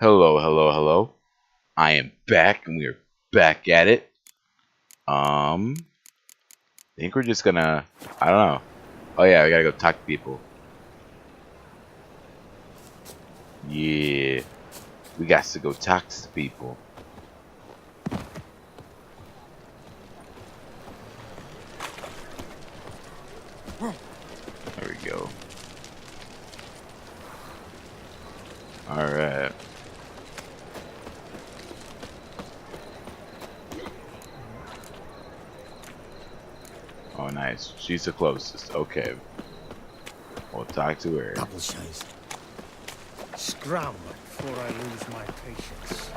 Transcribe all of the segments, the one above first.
Hello, hello, hello. I am back, and we are back at it. I think we're just gonna. I don't know. Oh yeah, we gotta go talk to people. Yeah, we got to go talk to people. There we go. All right. Oh, nice. She's the closest. Okay. We'll talk to her. Double chase. Scram before I lose my patience.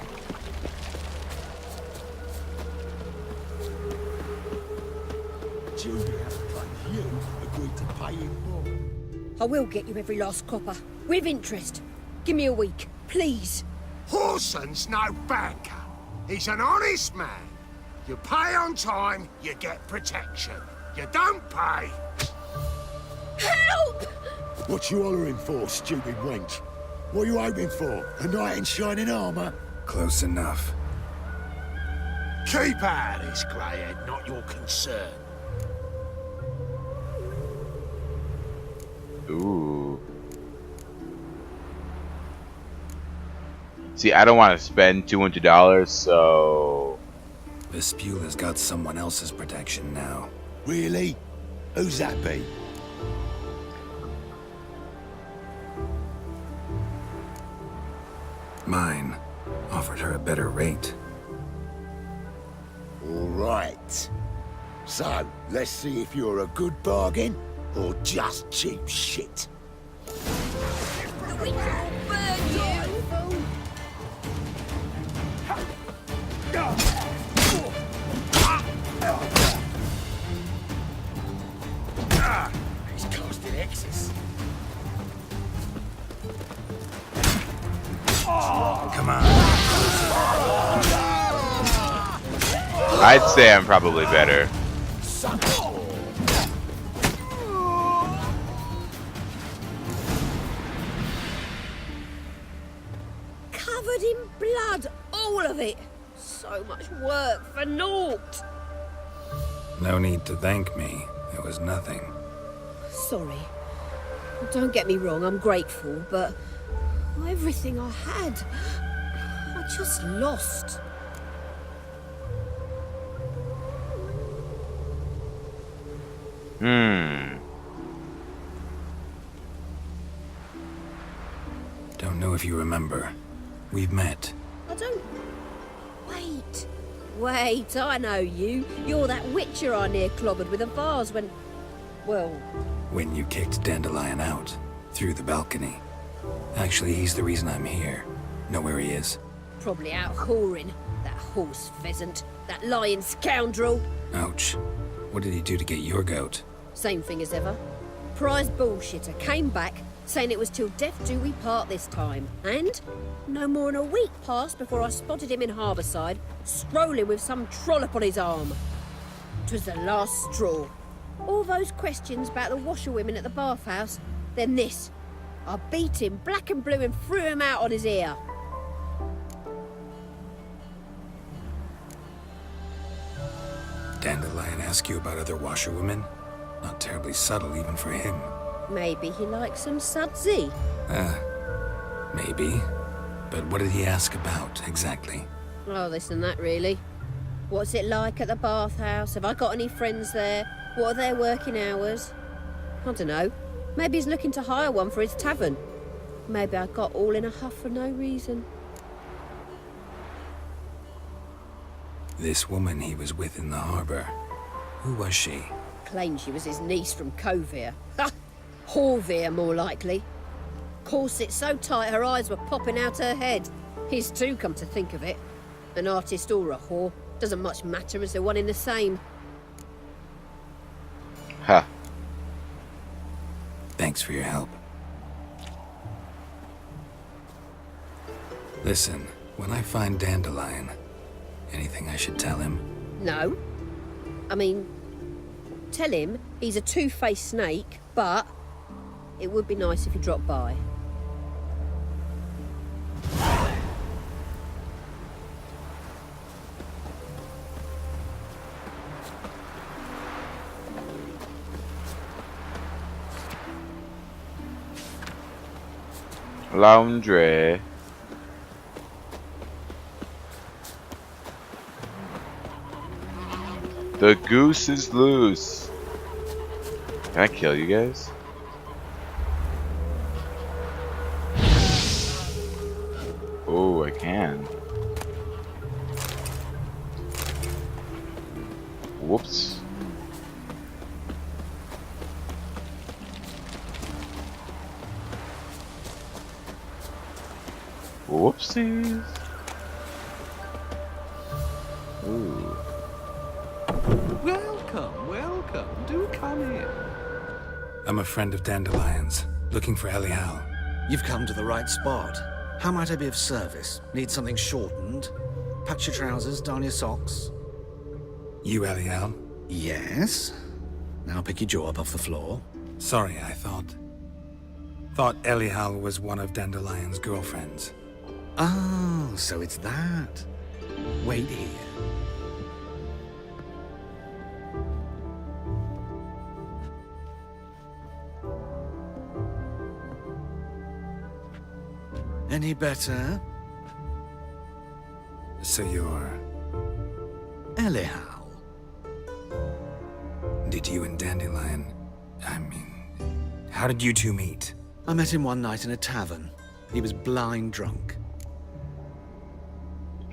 Julia, but you agreed to pay him more. I will get you every last copper, with interest. Give me a week, please. Horson's no banker. He's an honest man. You pay on time, you get protection. You don't pay. Help! What you hollering for, stupid wench? What are you hoping for? A knight in shining armour? Close enough. Keep out of this, Greyhead, not your concern. Ooh. See, I don't want to spend $200, so Vespula's got someone else's protection now. Really? Who's that be? Mine offered her a better rate. All right. So, let's see if you're a good bargain or just cheap shit. The wind will burn you! He's casting X's. Come on. I'd say I'm probably better. Covered in blood, all of it. So much work for naught. No need to thank me. It was nothing. Sorry. Don't get me wrong, I'm grateful, but everything I had, I just lost. Don't know if you remember. We've met. I don't... Wait. Wait, I know you. You're that witcher I near clobbered with a vase when... Well... When you kicked Dandelion out. Through the balcony. Actually, he's the reason I'm here. Know where he is? Probably out whoring. That horse pheasant. That lying scoundrel. Ouch. What did he do to get your goat? Same thing as ever. Prize bullshitter came back, saying it was till death do we part this time. And no more than a week passed before I spotted him in Harbourside, strolling with some trollop on his arm. 'Twas the last straw. All those questions about the washerwomen at the bathhouse, then this. I beat him black and blue and threw him out on his ear. Dandelion ask you about other washerwomen? Not terribly subtle even for him. Maybe he likes some sudsy. Maybe. But what did he ask about, exactly? Oh, this and that, really. What's it like at the bathhouse? Have I got any friends there? What are their working hours? I don't know. Maybe he's looking to hire one for his tavern. Maybe I got all in a huff for no reason. This woman he was with in the harbor. Who was she? Claimed she was his niece from Kovir. Ha! Horvir, more likely. Corset so tight her eyes were popping out her head. His too, come to think of it. An artist or a whore. Doesn't much matter as they're one in the same. Huh. Thanks for your help. Listen, when I find Dandelion, anything I should tell him? No. I mean, tell him he's a two-faced snake, but it would be nice if he dropped by. Laundry. The goose is loose. Can I kill you guys? Oh, I can. Whoops. Whoopsies. Ooh. Welcome, welcome. Do come in. I'm a friend of Dandelion's, looking for Elial. You've come to the right spot. How might I be of service? Need something shortened? Patch your trousers, darn your socks. You Elial? Yes. Now pick your jaw up off the floor. Sorry, I thought Elial was one of Dandelion's girlfriends. Oh, so it's that. Wait here. Any better? So you're... Elial. Did you and Dandelion... how did you two meet? I met him one night in a tavern. He was blind drunk.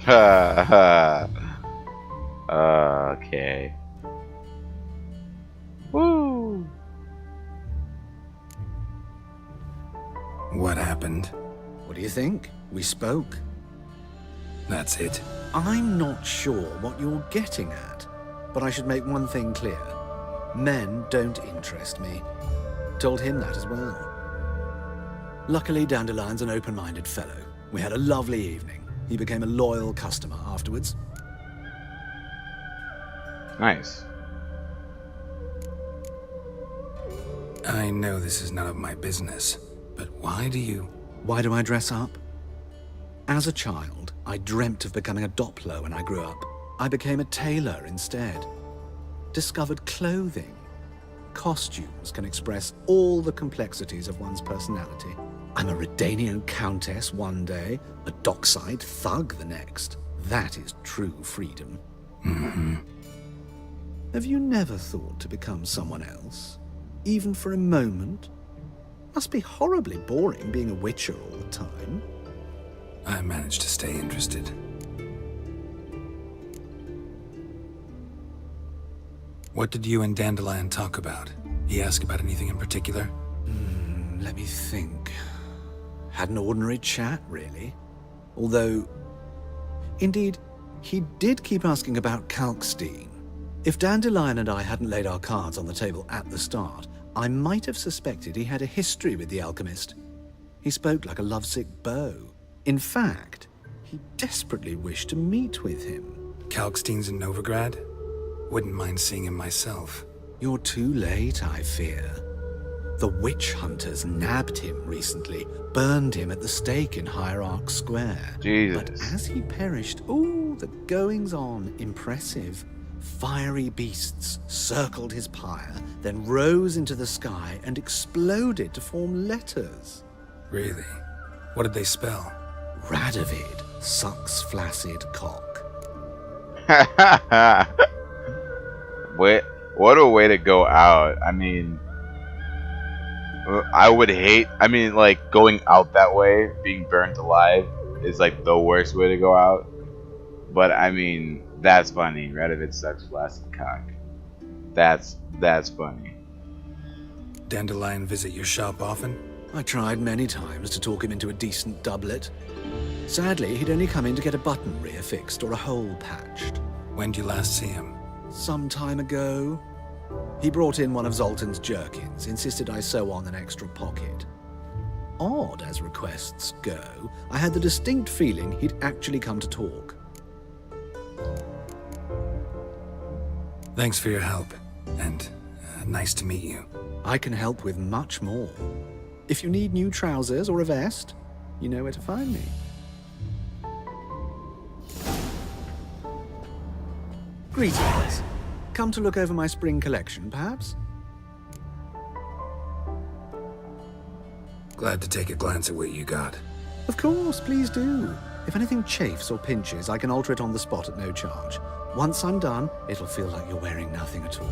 Ha ha. Okay. Woo. What happened? What do you think? We spoke. That's it. I'm not sure what you're getting at, but I should make one thing clear. Men don't interest me. Told him that as well. Luckily, Dandelion's an open-minded fellow. We had a lovely evening. He became a loyal customer afterwards. Nice. I know this is none of my business, but why do you... Why do I dress up? As a child, I dreamt of becoming a Doppler when I grew up. I became a tailor instead. Discovered clothing. Costumes can express all the complexities of one's personality. I'm a Redanian countess one day, a dockside thug the next. That is true freedom. Mm-hmm. Have you never thought to become someone else? Even for a moment? Must be horribly boring being a witcher all the time. I managed to stay interested. What did you and Dandelion talk about? He asked about anything in particular? Let me think. Had an ordinary chat, really. Although, indeed, he did keep asking about Kalkstein. If Dandelion and I hadn't laid our cards on the table at the start, I might have suspected he had a history with the alchemist. He spoke like a lovesick beau. In fact, he desperately wished to meet with him. Kalkstein's in Novigrad? Wouldn't mind seeing him myself. You're too late, I fear. The witch hunters nabbed him recently, burned him at the stake in Hierarch Square. Jesus. But as he perished, ooh, the goings-on, impressive. Fiery beasts circled his pyre, then rose into the sky and exploded to form letters. Really? What did they spell? Radovid sucks flaccid cock. Wait, what a way to go out. I mean, I would hate, like, going out that way, being burnt alive, is, like, the worst way to go out. But, I mean, that's funny. Radovid sucks flaccid cock. That's funny. Dandelion visit your shop often? I tried many times to talk him into a decent doublet. Sadly, he'd only come in to get a button reaffixed or a hole patched. When did you last see him? Some time ago. He brought in one of Zoltan's jerkins, insisted I sew on an extra pocket. Odd as requests go, I had the distinct feeling he'd actually come to talk. Thanks for your help, and nice to meet you. I can help with much more. If you need new trousers or a vest, you know where to find me. Greetings. Come to look over my spring collection, perhaps? Glad to take a glance at what you got. Of course, please do. If anything chafes or pinches, I can alter it on the spot at no charge. Once I'm done, it'll feel like you're wearing nothing at all.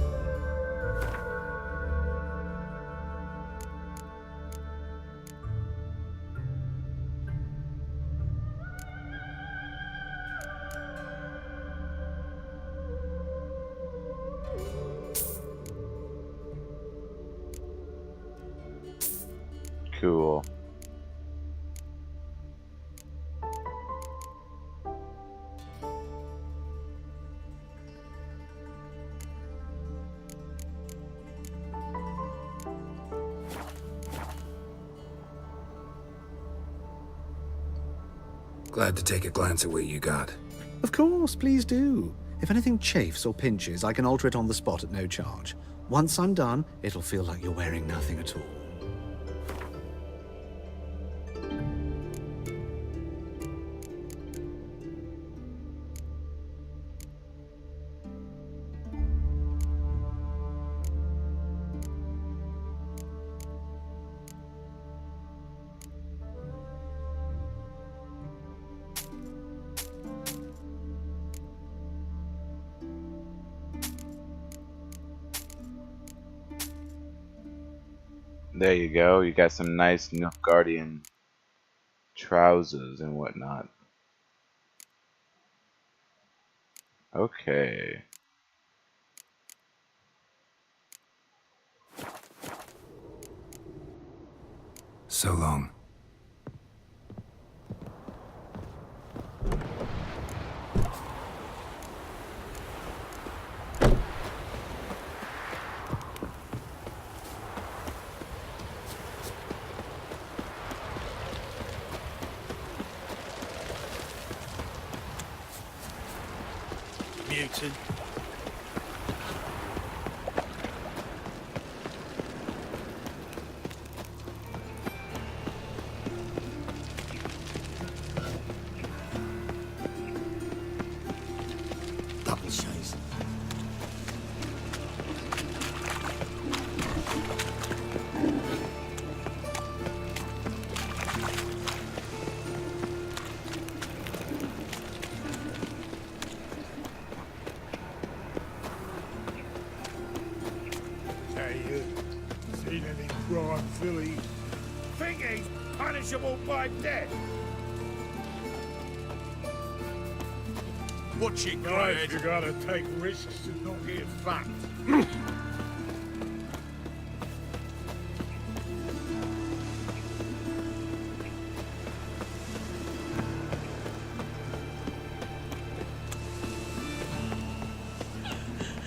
Cool. Glad to take a glance at what you got. Of course, please do. If anything chafes or pinches, I can alter it on the spot at no charge. Once I'm done, it'll feel like you're wearing nothing at all. There you go. You got some nice Nilfgaardian trousers and whatnot. Okay. So long. Mutant. Double chase. Hey, you seen any crime, Philly? Think he's punishable by death? Watch it, guys. You gotta take risks and not get fucked.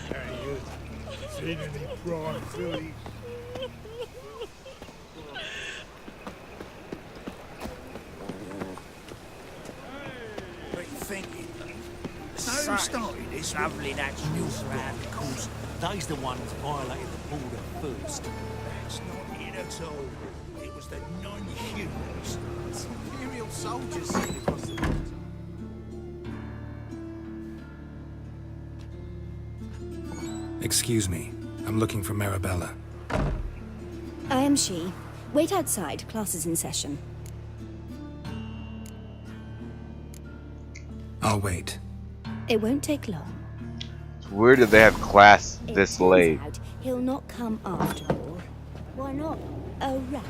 Hey, you seen any crime, Philly? What are you thinking? Who started this? Travelling actually around because they's the ones violated the border first. That's not it at all. It was the non-humans. Imperial soldiers seen across the border. Excuse me. I'm looking for Marabella. I am she. Wait outside. Class is in session. I'll wait. It won't take long. It's weird that they have class It this turns late. out he'll not come after all. Why not? A rat.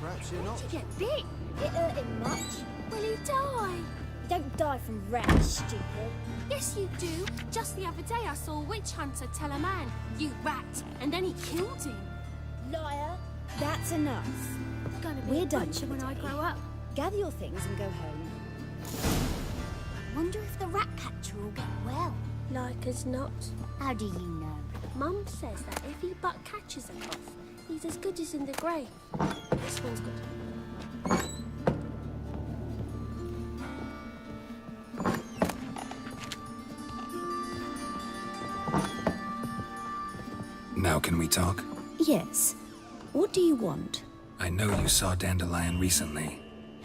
Perhaps you're not. To get bit. It hurt him much. Will he die? You don't die from rats, stupid. Yes, you do. Just the other day I saw a witch hunter tell a man, "You rat," and then he killed him. Liar. That's enough. Gonna be We're a done butcher for when I today. grow up. Gather your things and go home. Wonder if the rat catcher will get well. Like as not. How do you know? Mum says that if he but catches a cough, he's as good as in the grave. This one's good. Now can we talk? Yes. What do you want? I know you saw Dandelion recently.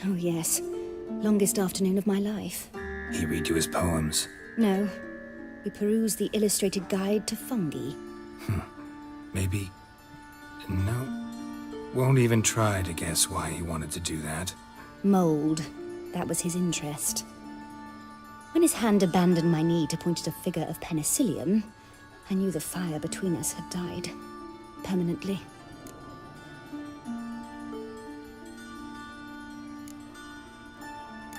Oh, yes. Longest afternoon of my life. He read you his poems. No. We peruse the illustrated guide to fungi. Maybe... No? Won't even try to guess why he wanted to do that. Mould. That was his interest. When his hand abandoned my knee to point at a figure of penicillium, I knew the fire between us had died. Permanently.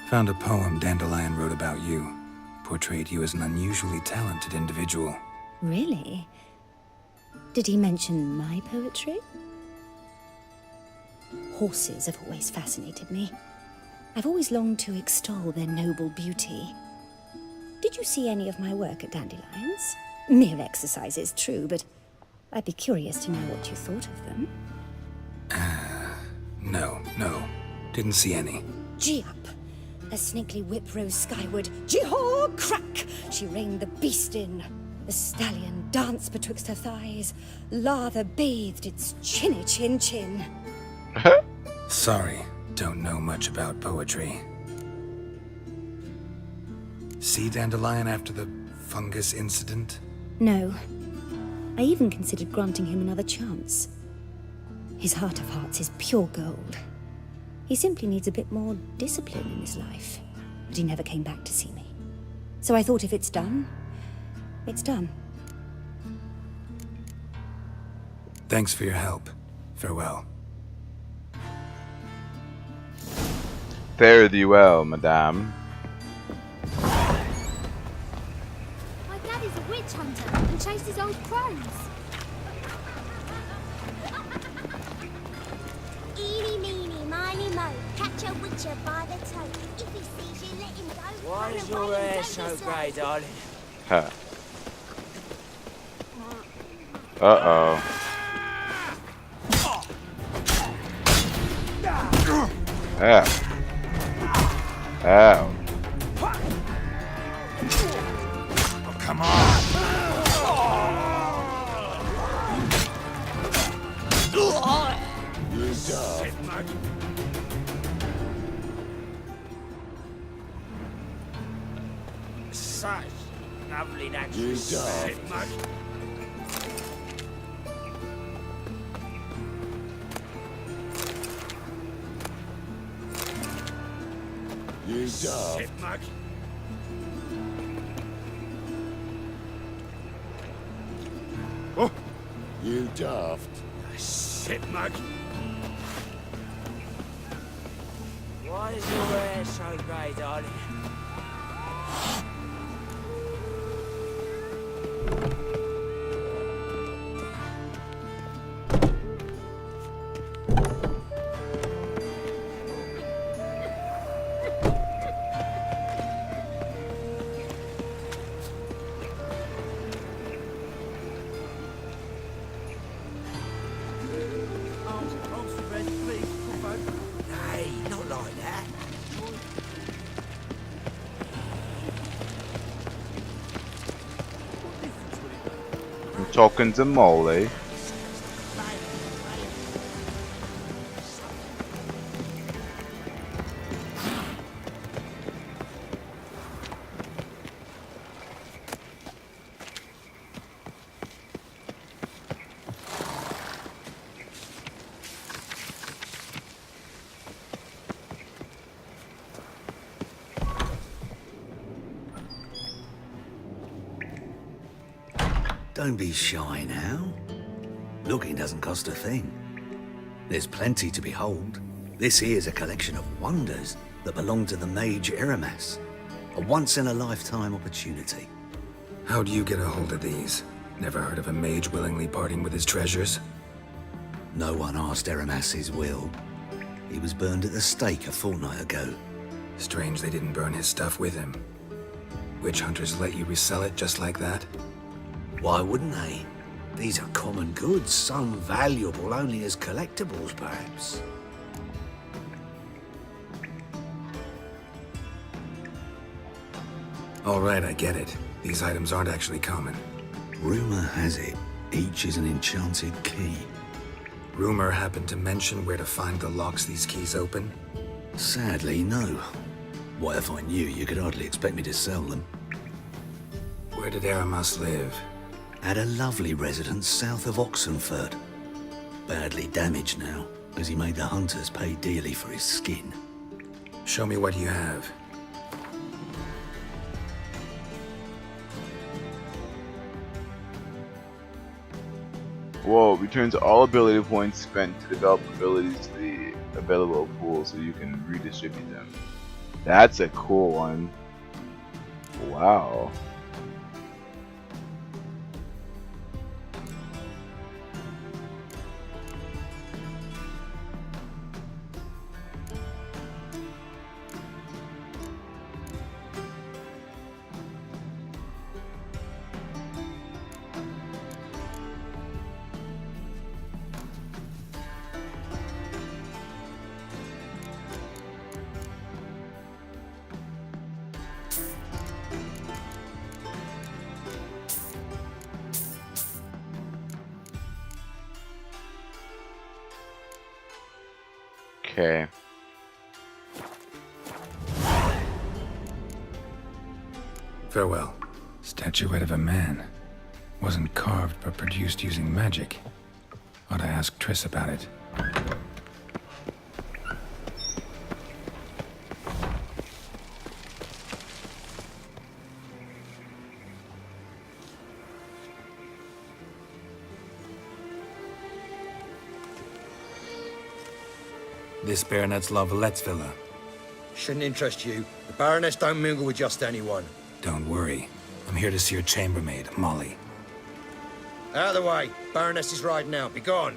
Found a poem Dandelion wrote about you. Portrayed you as an unusually talented individual. Really? Did he mention my poetry? Horses have always fascinated me. I've always longed to extol their noble beauty. Did you see any of my work at Dandelions? Mere exercises, true, but I'd be curious to know what you thought of them. No. Didn't see any. Gee up! A snakely whip rose skyward. Gee-haw! Crack! She reined the beast in. The stallion danced betwixt her thighs. Lather bathed its chinny chin. Sorry, don't know much about poetry. See Dandelion after the fungus incident? No. I even considered granting him another chance. His heart of hearts is pure gold. He simply needs a bit more discipline in his life. But he never came back to see me. So I thought if it's done, it's done. Thanks for your help. Farewell. Fare thee well, madame. My daddy's a witch hunter and chases old crows. Eeny, meeny, miny, mo. Catch a witcher by the toe. If he sees you, let him go. Why is your hair so grey, darling? Huh. Uh-oh. Yeah. Ow. Oh, come on! You daft. Such lovely natural You daft. You daft. Oh, You daft. shit mug. Why is your hair so grey, darling? Hey, not like that. I'm talking to Molly. Don't be shy now. Looking doesn't cost a thing. There's plenty to behold. This here's a collection of wonders that belong to the mage Eramas. A once-in-a-lifetime opportunity. How'd you get a hold of these? Never heard of a mage willingly parting with his treasures? No one asked Eramas his will. He was burned at the stake a fortnight ago. Strange they didn't burn his stuff with him. Witch hunters let you resell it just like that? Why wouldn't they? These are common goods, some valuable only as collectibles, perhaps. All right, I get it. These items aren't actually common. Rumor has it, each is an enchanted key. Rumor happened to mention where to find the locks these keys open? Sadly, no. What if I knew, you could hardly expect me to sell them. Where did Eramas live? At a lovely residence south of Oxenford. Badly damaged now. as he made the hunters pay dearly for his skin. Show me what you have. Whoa, returns all ability points spent to develop abilities to the available pool so you can redistribute them. That's a cool one. Wow. Okay. Farewell. Statuette of a man. Wasn't carved but produced using magic. Ought to ask Triss about it. This Baronet's La Vallette's villa. Shouldn't interest you. The Baroness don't mingle with just anyone. Don't worry. I'm here to see your chambermaid, Molly. Out of the way. Baroness is riding out. Be gone.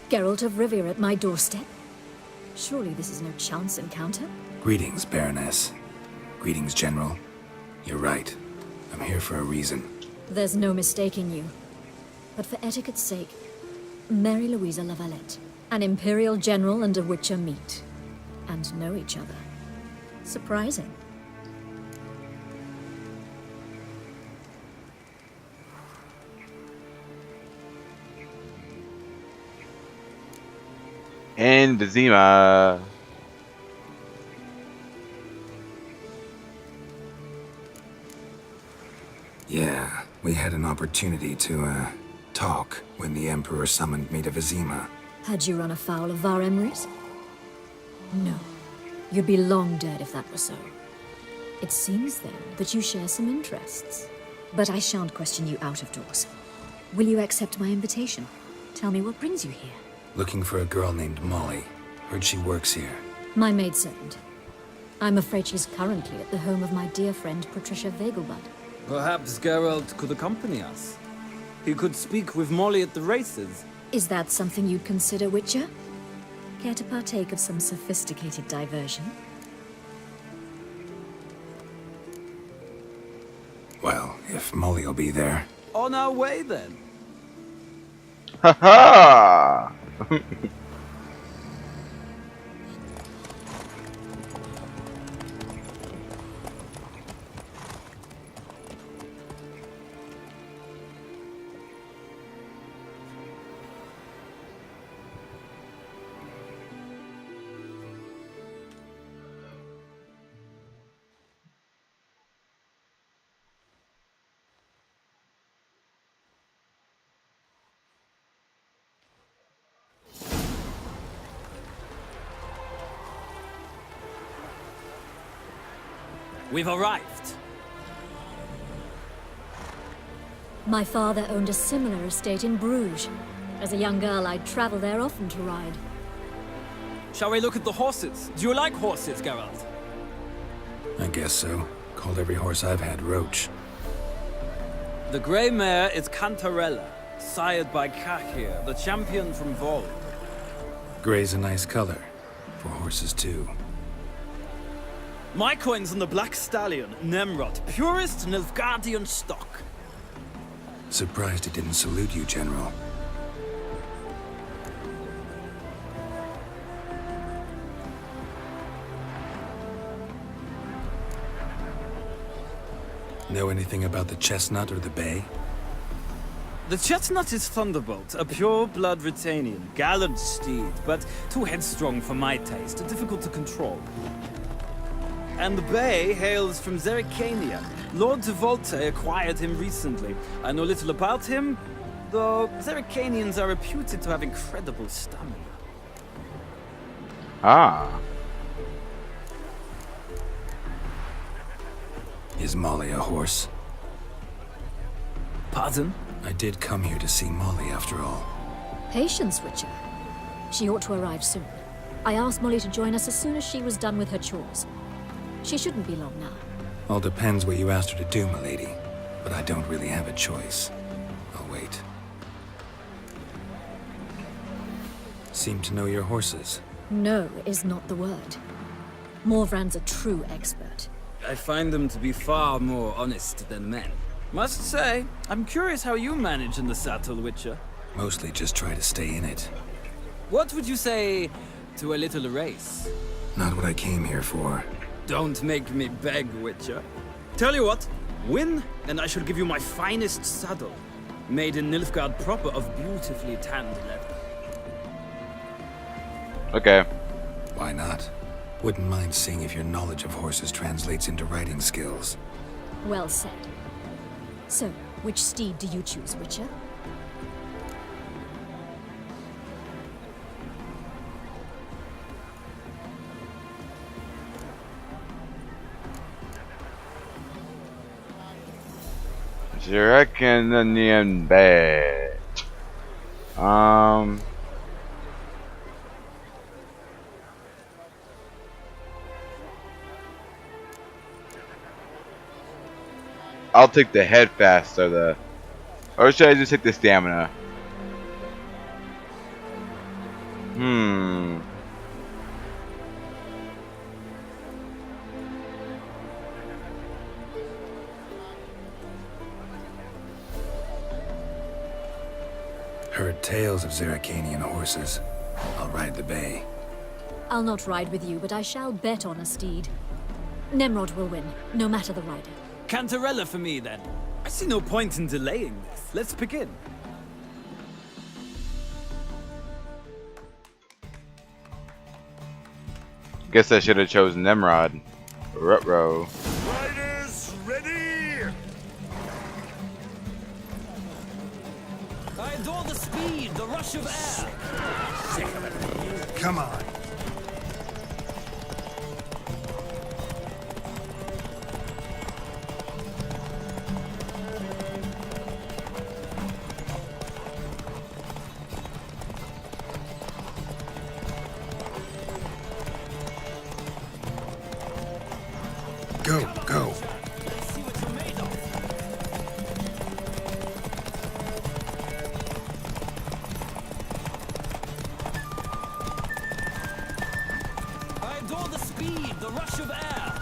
Geralt of Rivia at my doorstep? Surely this is no chance encounter? Greetings, Baroness. Greetings, General. You're right. I'm here for a reason. There's no mistaking you. But for etiquette's sake, Mary Louisa La Valette, an Imperial General and a Witcher meet. And know each other. Surprising. And Vizima. Yeah, we had an opportunity to, talk when the Emperor summoned me to Vizima. Had you run afoul of Var Emrys? No. You'd be long dead if that were so. It seems, then, that you share some interests. But I shan't question you out of doors. Will you accept my invitation? Tell me what brings you here. Looking for a girl named Molly. Heard she works here. My maidservant. I'm afraid she's currently at the home of my dear friend Patricia Vegelbud. Perhaps Geralt could accompany us. He could speak with Molly at the races. Is that something you'd consider, Witcher? Care to partake of some sophisticated diversion? Well, if Molly'll be there. On our way, then. Ha ha! We've arrived. My father owned a similar estate in Bruges. As a young girl, I'd travel there often to ride. Shall we look at the horses? Do you like horses, Geralt? I guess so. Called every horse I've had Roach. The grey mare is Cantarella, sired by Kakir, the champion from Vol. Grey's a nice color. For horses, too. My coin's on the Black Stallion, Nemrod, purest Nilfgaardian stock. Surprised he didn't salute you, General. Know anything about the Chestnut or the Bay? The Chestnut is Thunderbolt, a pure-blood Britannian, gallant steed, but too headstrong for my taste, difficult to control. And the bay hails from Zerrikania. Lord de Volte acquired him recently. I know little about him, though Zerrikanians are reputed to have incredible stamina. Ah. Is Molly a horse? Pardon? I did come here to see Molly after all. Patience, Witcher. She ought to arrive soon. I asked Molly to join us as soon as she was done with her chores. She shouldn't be long now. All depends what you asked her to do, milady. But I don't really have a choice. I'll wait. Seem to know your horses. No is not the word. Morvran's a true expert. I find them to be far more honest than men. Must say, I'm curious how you manage in the saddle, Witcher. Mostly just try to stay in it. What would you say to a little race? Not what I came here for. Don't make me beg, Witcher. Tell you what, win, and I shall give you my finest saddle. Made in Nilfgaard proper of beautifully tanned leather. Okay. Why not? Wouldn't mind seeing if your knowledge of horses translates into riding skills. Well said. So, which steed do you choose, Witcher? You reckon the neon bed? I'll take the head fast or should I just take the stamina? Heard tales of Zerrikanian horses. I'll ride the bay. I'll not ride with you, but I shall bet on a steed. Nemrod will win, no matter the rider. Cantarella for me, then. I see no point in delaying this. Let's begin. Guess I should have chosen Nemrod. Ruh-roh. Riders, ready! I adore the speed, the rush of air. Come on. Go, go. Let's see what you're made of. I adore the speed, the rush of air.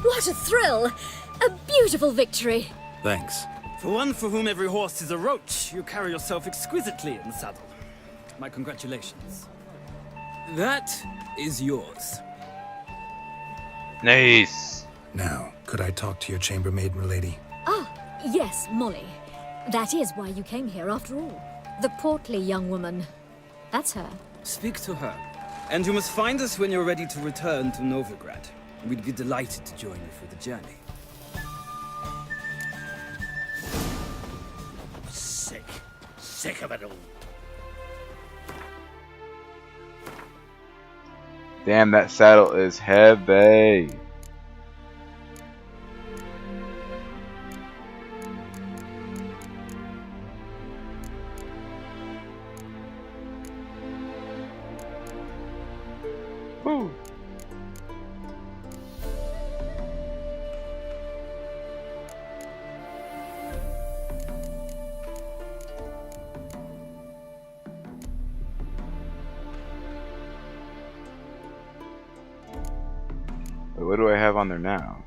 What a thrill! A beautiful victory! Thanks. For one for whom every horse is a roach, you carry yourself exquisitely in the saddle. My congratulations. That is yours. Nice. Now, could I talk to your chambermaid, milady? Ah, yes, Molly. That is why you came here after all. The portly young woman. That's her. Speak to her. And you must find us when you're ready to return to Novigrad. We'd be delighted to join you for the journey. Sick of it all. Damn, that saddle is heavy. Woo. What do I have on there now?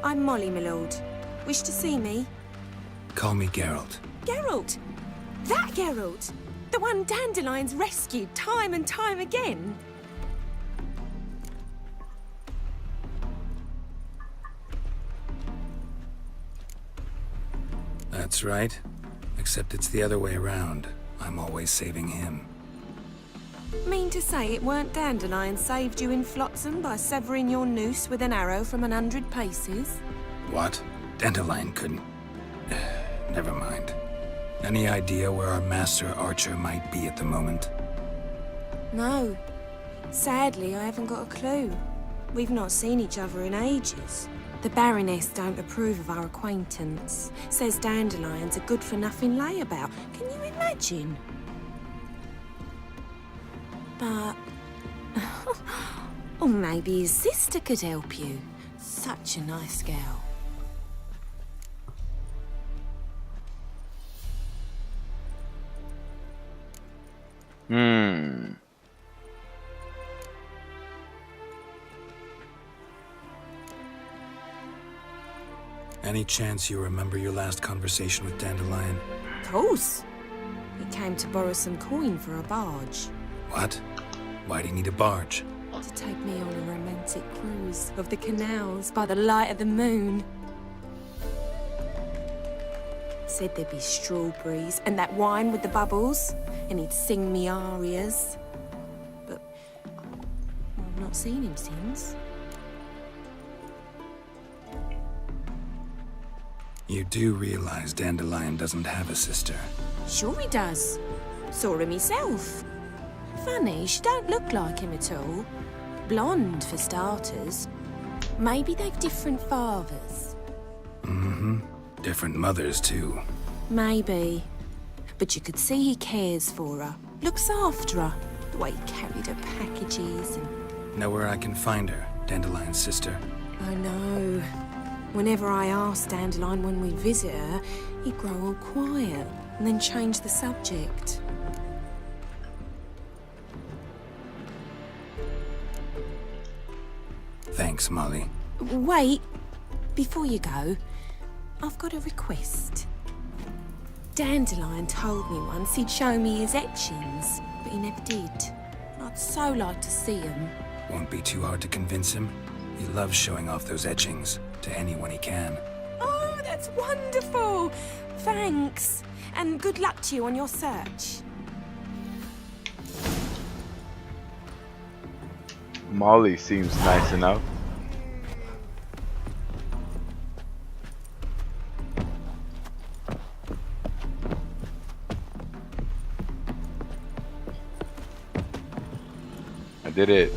I'm Molly, my lord. Wish to see me? Call me Geralt. Geralt! That Geralt! The one Dandelion's rescued time and time again! That's right. Except it's the other way around. I'm always saving him. Mean to say it weren't Dandelion saved you in Flotsam by severing your noose with an arrow from 100 paces? What? Dandelion couldn't... Never mind. Any idea where our master archer might be at the moment? No. Sadly, I haven't got a clue. We've not seen each other in ages. The Baroness don't approve of our acquaintance. Says Dandelion's a good-for-nothing layabout. Can you imagine? But... or maybe his sister could help you. Such a nice girl. Any chance you remember your last conversation with Dandelion? Of course. He came to borrow some coin for a barge. What? Why'd he need a barge? To take me on a romantic cruise of the canals by the light of the moon. Said there'd be strawberries and that wine with the bubbles, and he'd sing me arias. But I've not seen him since. You do realize Dandelion doesn't have a sister? Sure he does. Saw him himself. Funny, she don't look like him at all. Blonde, for starters. Maybe they've different fathers. Mm-hmm. Different mothers, too. Maybe. But you could see he cares for her. Looks after her. The way he carried her packages and... Know where I can find her, Dandelion's sister? I know. Whenever I asked Dandelion when we'd visit her, he'd grow all quiet and then change the subject. Thanks, Molly. Wait. Before you go, I've got a request. Dandelion told me once he'd show me his etchings, but he never did. I'd so like to see them. Won't be too hard to convince him. He loves showing off those etchings to anyone he can. Oh, that's wonderful! Thanks. And good luck to you on your search. Molly seems nice enough. I did it.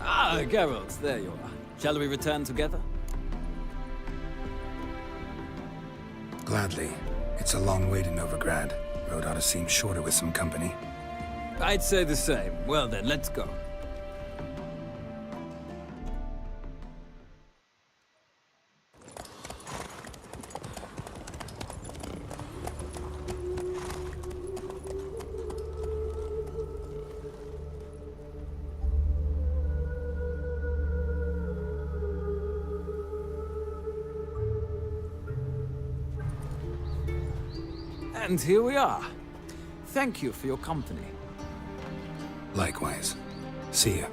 Ah, Geralt, there you are. Shall we return together? Gladly. It's a long way to Novigrad. Road ought to seem shorter with some company. I'd say the same. Well then, let's go. And here we are. Thank you for your company. Likewise. See ya.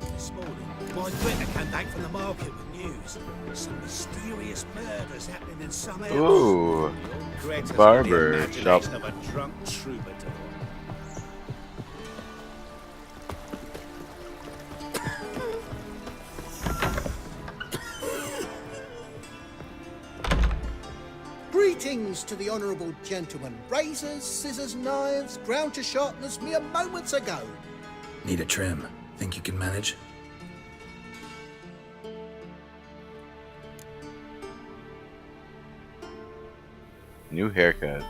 This morning, my Twitter came back from the market with news. Some mysterious murders happening in some else. Ooh, Greta's barber got the shop. imagination of a drunk troubadour. Greetings to the honourable gentleman. Razors, scissors, knives, ground to sharpness mere moments ago. Need a trim. Think you can manage? New haircut.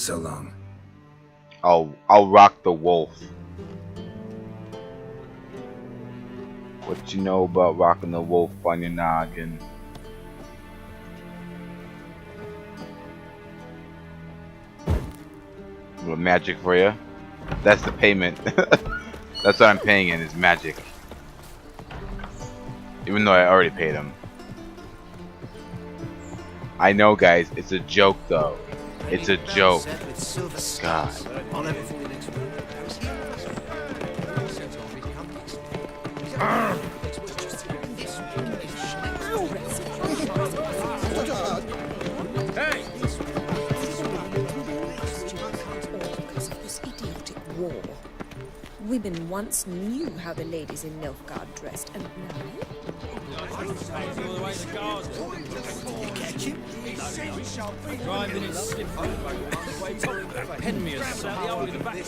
So long. I'll rock the wolf. What you know about rocking the wolf on your noggin? A little magic for you. That's the payment. That's what I'm paying in is magic. Even though I already paid him. I know, guys. It's a joke, though. It's a joke. God. Hey! Because of this idiotic war. Women once knew how the ladies in Nilfgaard dressed, and now... Driving in slip. Pen me a sally in the back.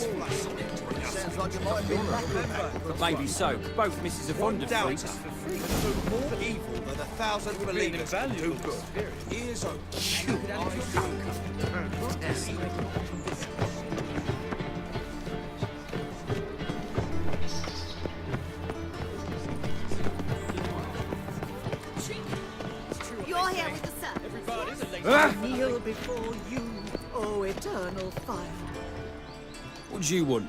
Maybe so. Both misses are fond of freaks. More evil than 1,000 believers too good. Here's a cute You're here with the sun. I kneel before you, oh eternal fire. What do you want?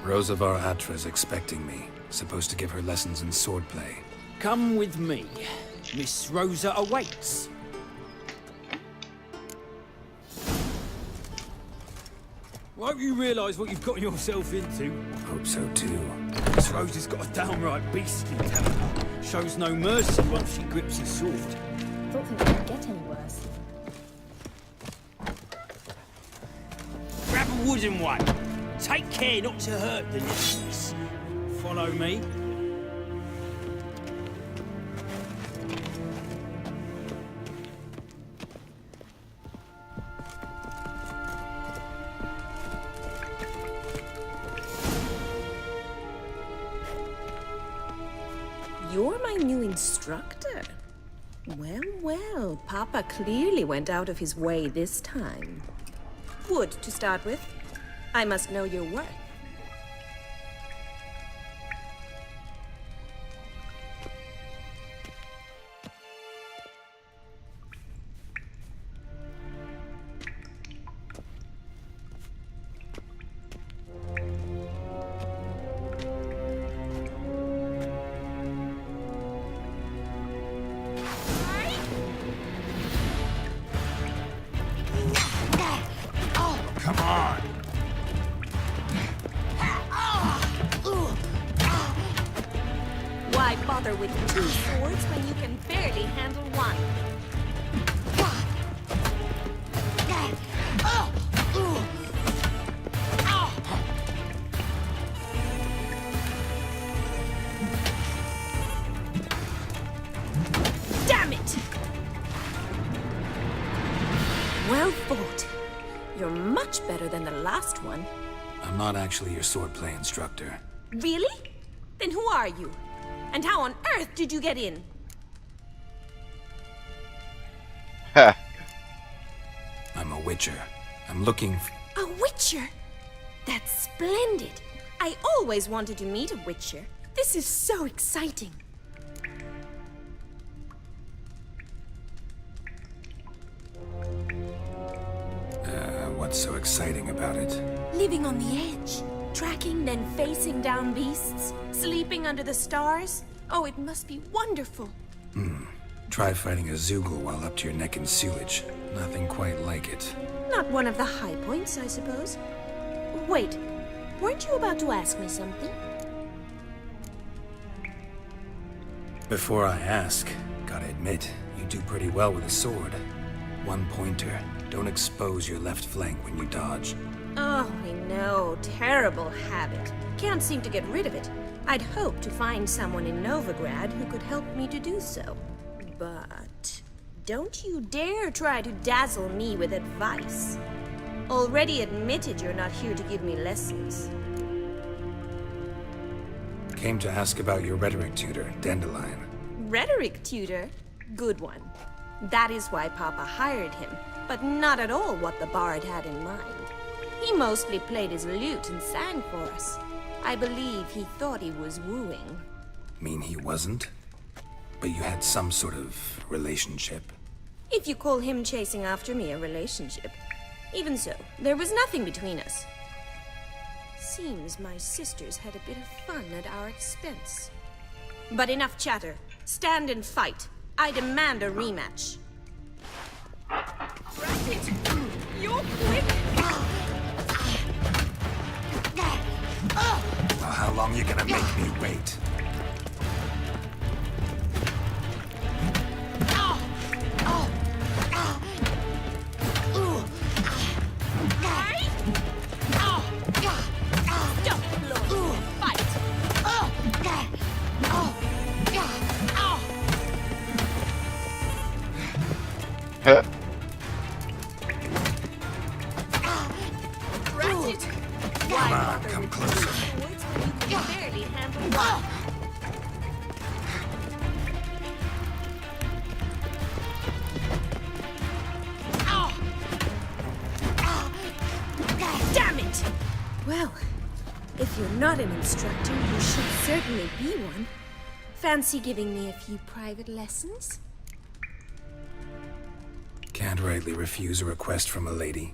Rosa var Atra's expecting me. Supposed to give her lessons in swordplay. Come with me. Miss Rosa awaits. Won't you realise what you've got yourself into? Hope so too. Miss Rosa's got a downright beastly temper. Shows no mercy once she grips a sword. Thought things couldn't get any worse. Grab a wooden one. Take care not to hurt the listeners. Follow me. You're my new instructor. Well, well, Papa clearly went out of his way this time. Wood, to start with. I must know your worth. Come on! Why bother with 2 swords when you can barely handle one? Damn it! Well fought. You're much better than the last one. I'm not actually your swordplay instructor. Really? Then who are you? And how on earth did you get in? I'm a witcher. I'm looking A witcher? That's splendid. I always wanted to meet a witcher. This is so exciting. What's so exciting about it? Living on the edge. Tracking, then facing down beasts. Sleeping under the stars. Oh, it must be wonderful. Try fighting a Zoogle while up to your neck in sewage. Nothing quite like it. Not one of the high points, I suppose. Wait, weren't you about to ask me something? Before I ask, gotta admit, you do pretty well with a sword. One pointer. Don't expose your left flank when you dodge. Oh, I know. Terrible habit. Can't seem to get rid of it. I'd hoped to find someone in Novigrad who could help me to do so. But don't you dare try to dazzle me with advice. Already admitted you're not here to give me lessons. Came to ask about your rhetoric tutor, Dandelion. Rhetoric tutor? Good one. That is why Papa hired him, but not at all what the bard had in mind. He mostly played his lute and sang for us. I believe he thought he was wooing. Mean he wasn't? But you had some sort of relationship? If you call him chasing after me a relationship. Even so, there was nothing between us. Seems my sisters had a bit of fun at our expense. But enough chatter. Stand and fight. I demand a rematch. Rabbit! You're quick! Well, how long you gonna make me wait? Come on, come closer. You can barely handle one. Damn it! Well, if you're not an instructor, you should certainly be one. Fancy giving me a few private lessons? Can't rightly refuse a request from a lady.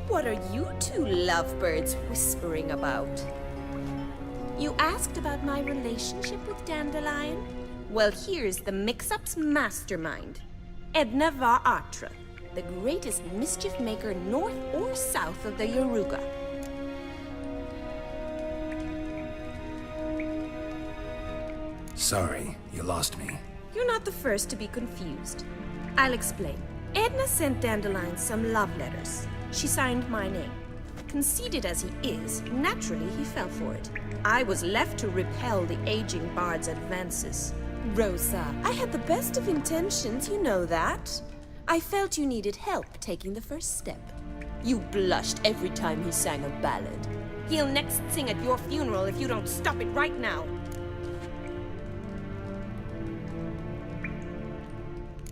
What are you two lovebirds whispering about? You asked about my relationship with Dandelion? Well, here's the mix-up's mastermind. Edna var Atra, the greatest mischief maker north or south of the Yaruga. Sorry, you lost me. You're not the first to be confused. I'll explain. Edna sent Dandelion some love letters. She signed my name. Conceited as he is, naturally he fell for it. I was left to repel the aging bard's advances. Rosa, I had the best of intentions, you know that. I felt you needed help taking the first step. You blushed every time he sang a ballad. He'll next sing at your funeral if you don't stop it right now.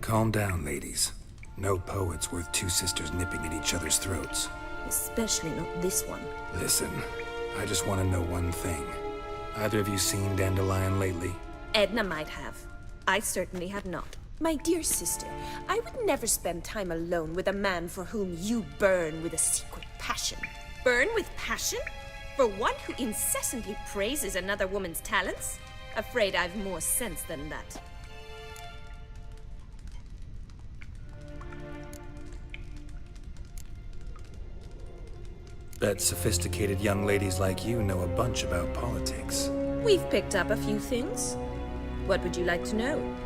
Calm down, ladies. No poet's worth two sisters nipping at each other's throats. Especially not this one. Listen, I just want to know one thing. Either of you seen Dandelion lately? Edna might have. I certainly have not. My dear sister, I would never spend time alone with a man for whom you burn with a secret passion. Burn with passion? For one who incessantly praises another woman's talents? Afraid I've more sense than that. Bet sophisticated young ladies like you know a bunch about politics. We've picked up a few things. What would you like to know?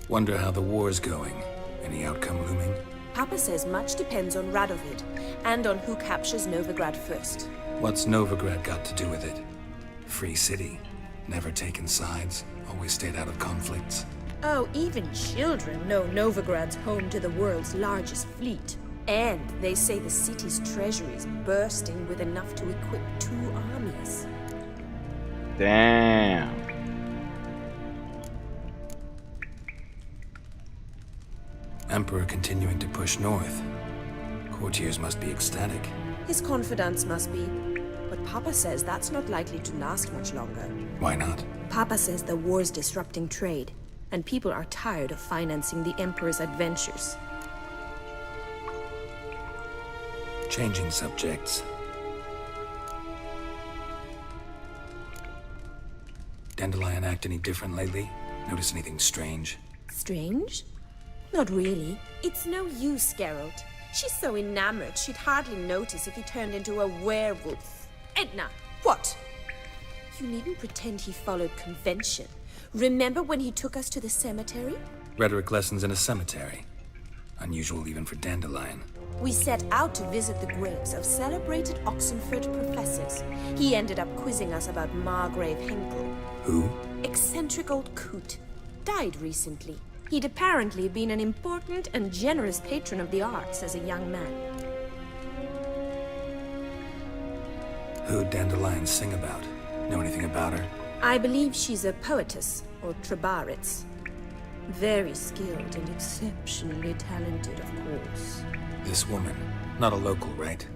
Wonder how the war's going. Any outcome looming? Papa says much depends on Radovid, and on who captures Novigrad first. What's Novigrad got to do with it? Free city. Never taken sides. Always stayed out of conflicts. Oh, even children know Novigrad's home to the world's largest fleet. And they say the city's treasury is bursting with enough to equip 2 armies. Damn. Emperor continuing to push north. Courtiers must be ecstatic. His confidants must be. But Papa says that's not likely to last much longer. Why not? Papa says the war's disrupting trade, and people are tired of financing the Emperor's adventures. Changing subjects. Dandelion act any different lately? Notice anything strange? Strange? Not really. It's no use, Geralt. She's so enamored she'd hardly notice if he turned into a werewolf. Edna! What? You needn't pretend he followed convention. Remember when he took us to the cemetery? Rhetoric lessons in a cemetery. Unusual even for Dandelion. We set out to visit the graves of celebrated Oxenford professors. He ended up quizzing us about Margrave Henkel. Who? Eccentric old coot. Died recently. He'd apparently been an important and generous patron of the arts as a young man. Who'd Dandelion sing about? Know anything about her? I believe she's a poetess, or Trebaritz. Very skilled and exceptionally talented, of course. This woman, not a local, right?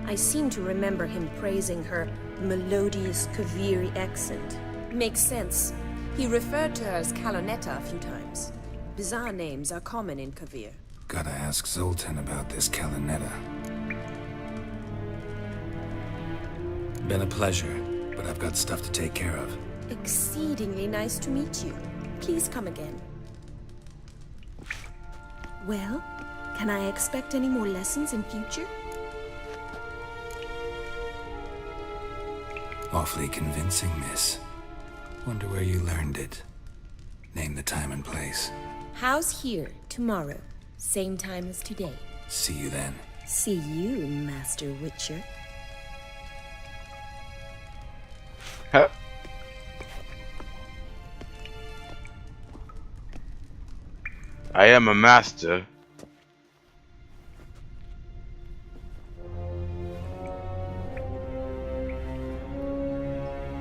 I seem to remember him praising her melodious Kaviri accent. Makes sense. He referred to her as Kalonetta a few times. Bizarre names are common in Kavir. Gotta ask Zoltan about this Kalonetta. Been a pleasure, but I've got stuff to take care of. Exceedingly nice to meet you. Please come again. Well, can I expect any more lessons in future? Awfully convincing, miss. Wonder where you learned it. Name the time and place. House here, tomorrow. Same time as today. See you then. See you, Master Witcher. Huh. I am a master.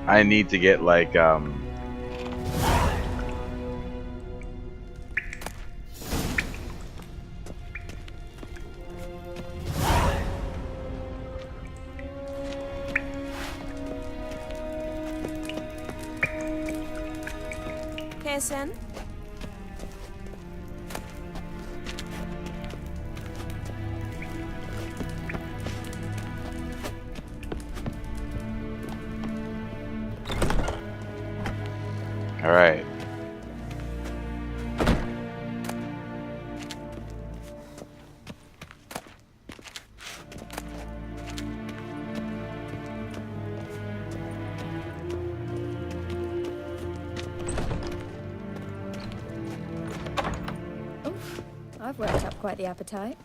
I need to get like Kessen? all right. Oof, I've worked up quite the appetite.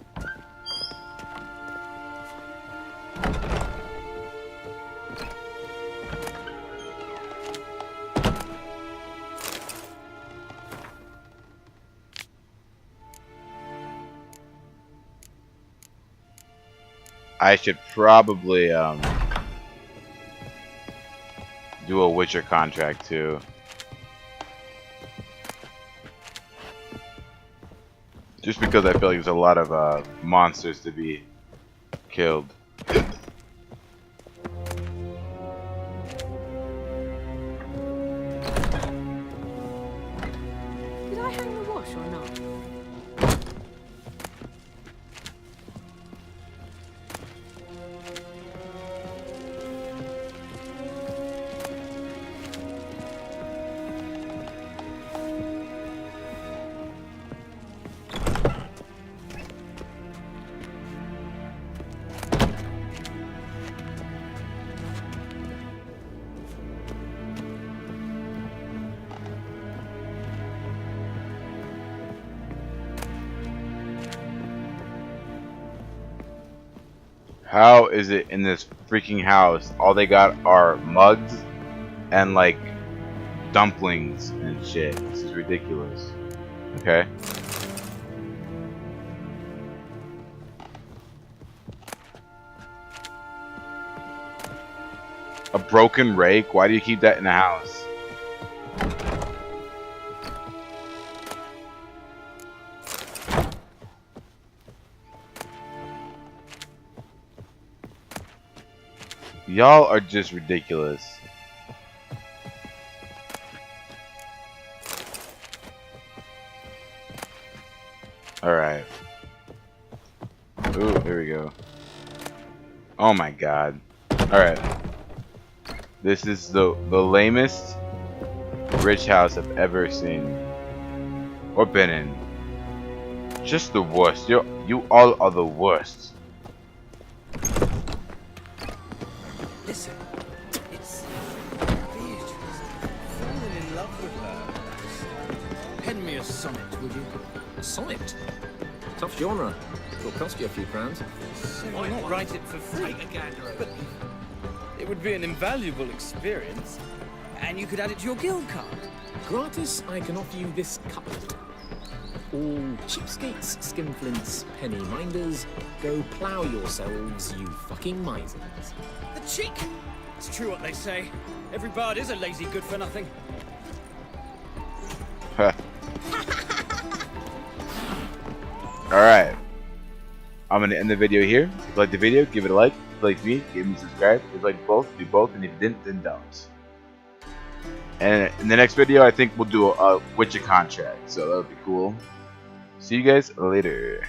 I should probably do a Witcher contract too. Just because I feel like there's a lot of monsters to be killed. Did I hang the wash or not? How is it in this freaking house all they got are mugs and like dumplings and shit? This is ridiculous. Okay. A broken rake? Why do you keep that in the house? Y'all are just ridiculous. Alright. Ooh, here we go. Oh my god. Alright. This is the lamest rich house I've ever seen. Or been in. Just the worst. You all are the worst. Listen, it's Beatrice. Falling in love with her. Pen me a sonnet, would you? A sonnet? Tough genre. It'll cost you a few crowns. So why not write it for free? But it would be an invaluable experience, and you could add it to your guild card. Gratis, I can offer you this cup. All cheapskates, skinflints, penny minders, go plough yourselves, you fucking misers. The cheek! It's true what they say. Every bard is a lazy good-for-nothing. Alright. I'm gonna end the video here. If you like the video, give it a like. If you like me, give me a subscribe. If you like both, do both. And if you didn't, then don't. And in the next video, I think we'll do a Witcher contract. So that'll be cool. See you guys later.